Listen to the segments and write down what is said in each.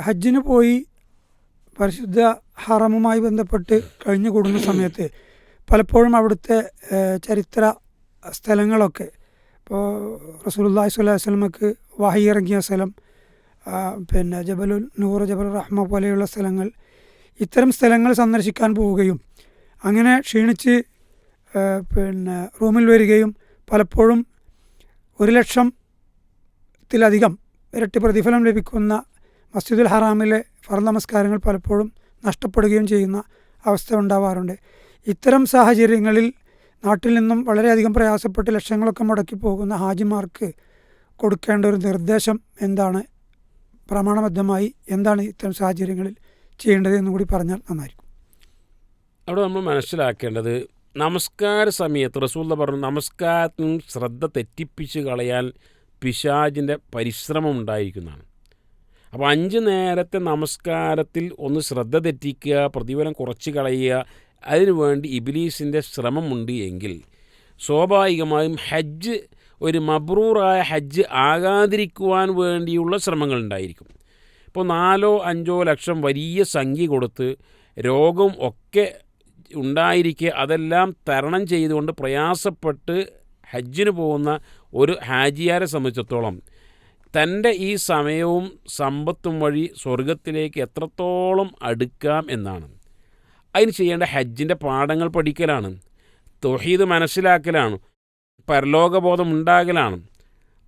ഹജ്ജിന് പോയി പരിശുദ്ധ ഹറമുമായി ബന്ധപ്പെട്ട് കഴിഞ്ഞുകൂടുന്ന സമയത്ത് പലപ്പോഴും അവിടുത്തെ ചരിത്ര സ്ഥലങ്ങളൊക്കെ ഇപ്പോൾ റസൂലുള്ളാഹി സ്വല്ലല്ലാഹു അലൈഹി വസല്ലമക്ക് വഹി ഇറങ്ങിയ സ്ഥലം, പിന്നെ ജബലുൽ നൂർ, ജബൽ റഹ്മ പോലെയുള്ള സ്ഥലങ്ങൾ, ഇത്തരം സ്ഥലങ്ങൾ സന്ദർശിക്കാൻ പോവുകയും അങ്ങനെ ക്ഷീണിച്ച് പിന്നെ റൂമിൽ വരികയും പലപ്പോഴും 1,00,000-ത്തിലധികം ഇരട്ടി പ്രതിഫലം ലഭിക്കുന്ന മസ്ജിദുൽ ഹറാമിലെ ഫർള് നമസ്കാരങ്ങൾ പലപ്പോഴും നഷ്ടപ്പെടുകയും ചെയ്യുന്ന അവസ്ഥ ഉണ്ടാവാറുണ്ട്. ഇത്തരം സാഹചര്യങ്ങളിൽ നാട്ടിൽ നിന്നും വളരെയധികം പ്രയാസപ്പെട്ട് ലക്ഷങ്ങളൊക്കെ മുടക്കി പോകുന്ന ഹാജിമാർക്ക് കൊടുക്കേണ്ട ഒരു നിർദ്ദേശം എന്താണ്? പ്രമാണബദ്ധമായി എന്താണ് ഇത്തരം സാഹചര്യങ്ങളിൽ ചെയ്യേണ്ടത് എന്ന് കൂടി പറഞ്ഞാൽ നന്നായിരിക്കും. അവിടെ നമ്മൾ മനസ്സിലാക്കേണ്ടത്, നമസ്കാര സമയത്ത് റസൂൽ പറഞ്ഞു നമസ്കാരത്തിനും ശ്രദ്ധ തെറ്റിപ്പിച്ച് കളയാൻ പിശാചിൻ്റെ പരിശ്രമം ഉണ്ടായിരിക്കുന്നതാണ്. അപ്പോൾ 5 നേരത്തെ നമസ്കാരത്തിൽ ഒന്ന് ശ്രദ്ധ തെറ്റിക്കുക, പ്രതിഫലം കുറച്ച് കളയുക, അതിനുവേണ്ടി ഇബ്ലീസിൻ്റെ ശ്രമമുണ്ട് എങ്കിൽ സ്വാഭാവികമായും ഹജ്ജ് ഒരു മബ്രൂറായ ഹജ്ജ് ആകാതിരിക്കുവാൻ വേണ്ടിയുള്ള ശ്രമങ്ങളുണ്ടായിരിക്കും. ഇപ്പോൾ 4-5 ലക്ഷം വലിയ സംഖ്യ കൊടുത്ത് രോഗം ഒക്കെ ഉണ്ടായിരിക്കെ അതെല്ലാം തരണം ചെയ്തുകൊണ്ട് പ്രയാസപ്പെട്ട് ഹജ്ജിന് പോകുന്ന ഒരു ഹാജിയാരെ സംബന്ധിച്ചിടത്തോളം തൻ്റെ ഈ സമയവും സമ്പത്തും വഴി സ്വർഗത്തിലേക്ക് എത്രത്തോളം അടുക്കാം എന്നാണ്. അതിന് ചെയ്യേണ്ട ഹജ്ജിൻ്റെ പാഠങ്ങൾ പഠിക്കലാണ്, തൗഹീദ് മനസ്സിലാക്കലാണ്, പരലോകബോധം ഉണ്ടാകലാണ്.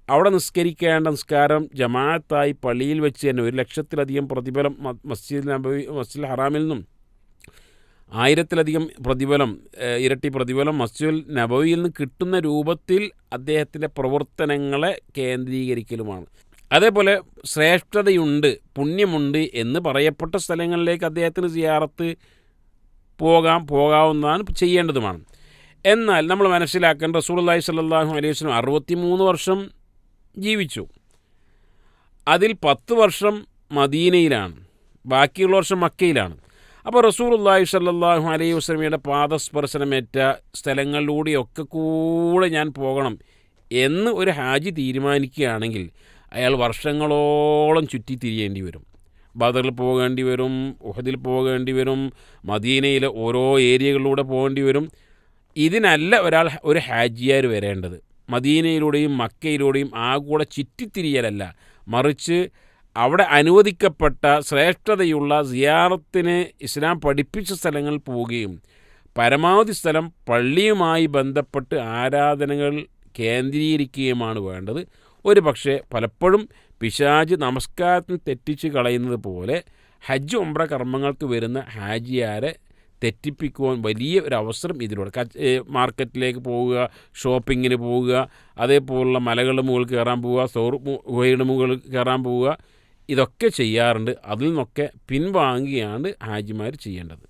അവിടെ നിസ്കരിക്കേണ്ട നിസ്കാരം ജമാഅത്തായി പള്ളിയിൽ വെച്ച് തന്നെ 1,00,000-ത്തിലധികം പ്രതിഫലം മസ്ജിദുൽ ഹറാമിൽ നിന്നും 1000-ത്തിലധികം പ്രതിഫലം, ഇരട്ടി പ്രതിഫലം മസ്ജിദുൽ നബവിയിൽ നിന്ന് കിട്ടുന്ന രൂപത്തിൽ അദ്ദേഹത്തിൻ്റെ പ്രവർത്തനങ്ങളെ കേന്ദ്രീകരിക്കലുമാണ്. അതേപോലെ ശ്രേഷ്ഠതയുണ്ട്, പുണ്യമുണ്ട് എന്ന് പറയപ്പെട്ട സ്ഥലങ്ങളിലേക്ക് അദ്ദേഹത്തിന് സിയാറത്ത് പോകാവുന്നതാണ്, ചെയ്യേണ്ടതുമാണ്. എന്നാൽ നമ്മൾ മനസ്സിലാക്കേണ്ട, റസൂലുള്ളാഹി സ്വല്ലല്ലാഹു അലൈഹി വസല്ലം 63 വർഷം ജീവിച്ചു. അതിൽ 10 വർഷം മദീനയിലാണ്, ബാക്കിയുള്ള വർഷം മക്കയിലാണ്. അപ്പോൾ റസൂലുള്ളാഹി സ്വല്ലല്ലാഹു അലൈഹി വസല്ലമയുടെ പാദസ്പർശനമേറ്റ സ്ഥലങ്ങളിലൂടെയൊക്കെ കൂടെ ഞാൻ പോകണം എന്ന് ഒരു ഹാജി തീരുമാനിക്കുകയാണെങ്കിൽ അയാൾ വർഷങ്ങളോളം ചുറ്റിത്തിരിയേണ്ടി വരും. ബദറിൽ പോകേണ്ടി വരും, ഉഹദിൽ പോകേണ്ടി വരും, മദീനയിലെ ഓരോ ഏരിയകളിലൂടെ പോകേണ്ടി വരും. ഇതിനല്ല ഒരു ഹാജിയാർ വരേണ്ടത്. മദീനയിലൂടെയും മക്കയിലൂടെയും ആകൂടെ ചുറ്റിത്തിരിയലല്ല, മറിച്ച് അവിടെ അനുവദിക്കപ്പെട്ട ശ്രേഷ്ഠതയുള്ള സിയാറത്തിന് ഇസ്ലാം പഠിപ്പിച്ച സ്ഥലങ്ങളിൽ പോവുകയും പരമാവധി സ്ഥലം പള്ളിയുമായി ബന്ധപ്പെട്ട് ആരാധനകൾ കേന്ദ്രീകരിക്കുകയുമാണ് വേണ്ടത്. ഒരു പക്ഷേ പലപ്പോഴും പിശാച് നമസ്കാരത്തിന് തെറ്റിച്ച് കളയുന്നത് പോലെ ഹജ്ജ് ഉംറ കർമ്മങ്ങൾക്ക് വരുന്ന ഹാജിയാരെ തെറ്റിപ്പിക്കുവാൻ വലിയ ഒരു അവസരം ഇതിലൂടെ. മാർക്കറ്റിലേക്ക് പോവുക, ഷോപ്പിങ്ങിന് പോവുക, അതേപോലുള്ള മലകളുടെ മുകളിൽ കയറാൻ പോവുക, ഗുഹയുടെ മുകളിൽ കയറാൻ പോവുക, ഇതൊക്കെ ചെയ്യാറുണ്ട്. അതിൽ നിന്നൊക്കെ പിൻവാങ്ങുകയാണ് ഹാജിമാർ ചെയ്യേണ്ടത്.